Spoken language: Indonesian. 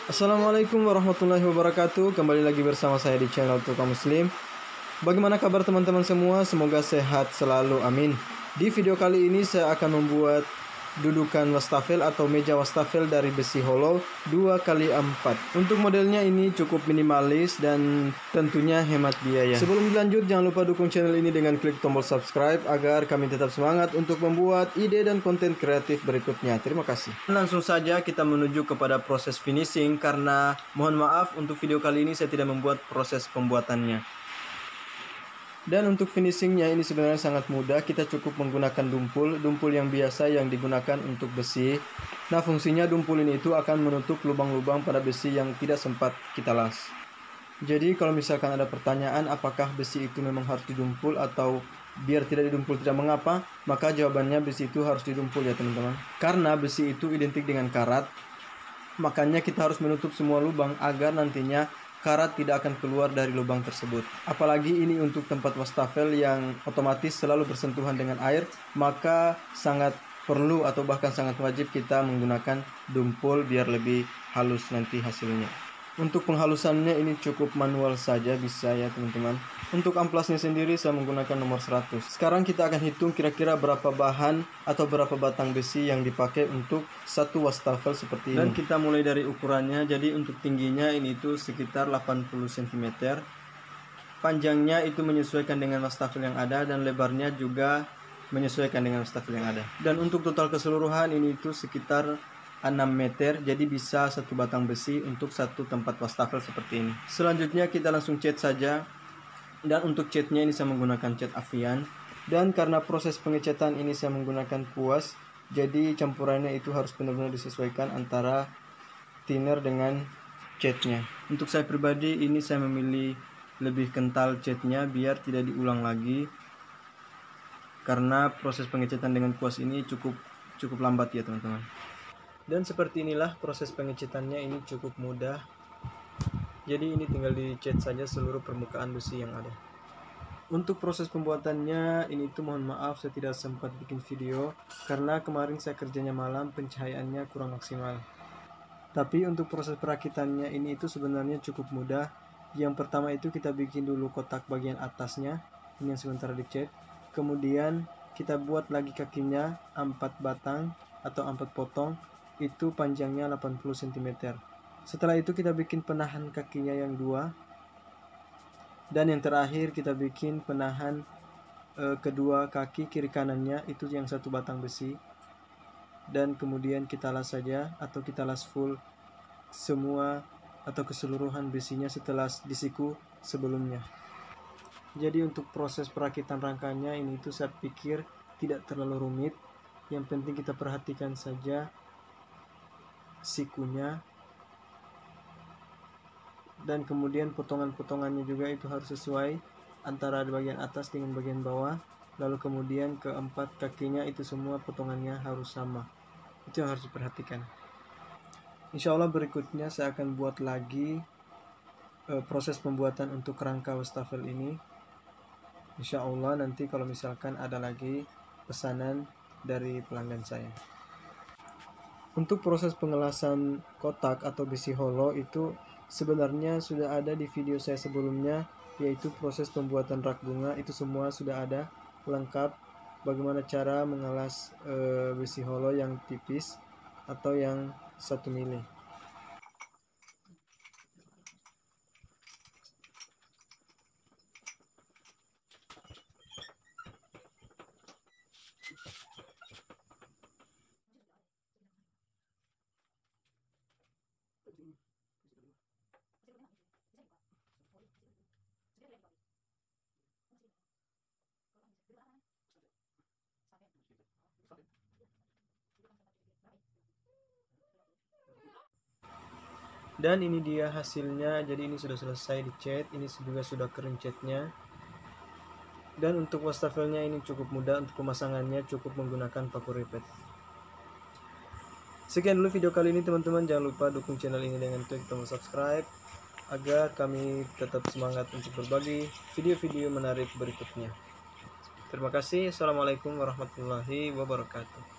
Assalamualaikum warahmatullahi wabarakatuh. Kembali lagi bersama saya di channel Tukang Muslim. Bagaimana kabar teman-teman semua? Semoga sehat selalu, amin. Di video kali ini saya akan membuat dudukan wastafel atau meja wastafel dari besi hollow 2x4. Untuk modelnya ini cukup minimalis dan tentunya hemat biaya. Sebelum lanjut, jangan lupa dukung channel ini dengan klik tombol subscribe agar kami tetap semangat untuk membuat ide dan konten kreatif berikutnya. Terima kasih. Langsung saja kita menuju kepada proses finishing, karena mohon maaf untuk video kali ini saya tidak membuat proses pembuatannya. Dan untuk finishingnya ini sebenarnya sangat mudah. Kita cukup menggunakan dumpul yang biasa yang digunakan untuk besi. Nah, fungsinya dumpul ini itu akan menutup lubang-lubang pada besi yang tidak sempat kita las. Jadi kalau misalkan ada pertanyaan apakah besi itu memang harus didumpul atau biar tidak didumpul tidak mengapa, maka jawabannya besi itu harus didumpul ya teman-teman. Karena besi itu identik dengan karat, makanya kita harus menutup semua lubang agar nantinya karat tidak akan keluar dari lubang tersebut. Apalagi ini untuk tempat wastafel yang otomatis selalu bersentuhan dengan air, maka sangat perlu atau bahkan sangat wajib kita menggunakan dumpul biar lebih halus nanti hasilnya. Untuk penghalusannya ini cukup manual saja bisa ya teman-teman. Untuk amplasnya sendiri saya menggunakan nomor 100. Sekarang kita akan hitung kira-kira berapa bahan atau berapa batang besi yang dipakai untuk satu wastafel seperti ini. Dan kita mulai dari ukurannya. Jadi untuk tingginya ini itu sekitar 80 cm. Panjangnya itu menyesuaikan dengan wastafel yang ada dan lebarnya juga menyesuaikan dengan wastafel yang ada. Dan untuk total keseluruhan ini itu sekitar 6 meter, jadi bisa satu batang besi untuk satu tempat wastafel seperti ini. Selanjutnya kita langsung cat saja. Dan untuk catnya ini saya menggunakan cat Avian. Dan karena proses pengecatan ini saya menggunakan kuas, jadi campurannya itu harus benar-benar disesuaikan antara thinner dengan catnya. Untuk saya pribadi ini saya memilih lebih kental catnya biar tidak diulang lagi, karena proses pengecatan dengan kuas ini cukup lambat ya teman-teman. Dan seperti inilah proses pengecatannya, ini cukup mudah. Jadi ini tinggal dicat saja seluruh permukaan besi yang ada. Untuk proses pembuatannya ini tuh mohon maaf saya tidak sempat bikin video karena kemarin saya kerjanya malam, pencahayaannya kurang maksimal. Tapi untuk proses perakitannya ini itu sebenarnya cukup mudah. Yang pertama itu kita bikin dulu kotak bagian atasnya, ini yang sementara dicat. Kemudian kita buat lagi kakinya 4 batang atau 4 potong. Itu panjangnya 80 cm. Setelah itu kita bikin penahan kakinya yang 2. Dan yang terakhir kita bikin penahan kedua kaki kiri kanannya, itu yang 1 batang besi. Dan kemudian kita las saja atau kita las full semua atau keseluruhan besinya setelah disiku sebelumnya. Jadi untuk proses perakitan rangkanya ini itu saya pikir tidak terlalu rumit. Yang penting kita perhatikan saja sikunya, dan kemudian potongan-potongannya juga itu harus sesuai antara bagian atas dengan bagian bawah. Lalu kemudian keempat kakinya itu semua potongannya harus sama. Itu yang harus diperhatikan. Insya Allah berikutnya saya akan buat lagi proses pembuatan untuk rangka wastafel ini. Insya Allah nanti kalau misalkan ada lagi pesanan dari pelanggan saya. Untuk proses pengelasan kotak atau besi hollow itu sebenarnya sudah ada di video saya sebelumnya, yaitu proses pembuatan rak bunga. Itu semua sudah ada lengkap bagaimana cara mengelas besi hollow yang tipis atau yang 1 mili. Dan ini dia hasilnya. Jadi ini sudah selesai dicat, ini juga sudah kering catnya. Dan untuk wastafelnya ini cukup mudah, untuk pemasangannya cukup menggunakan paku ripet. Sekian dulu video kali ini teman-teman, jangan lupa dukung channel ini dengan klik tombol subscribe agar kami tetap semangat untuk berbagi video-video menarik berikutnya. Terima kasih. Assalamualaikum warahmatullahi wabarakatuh.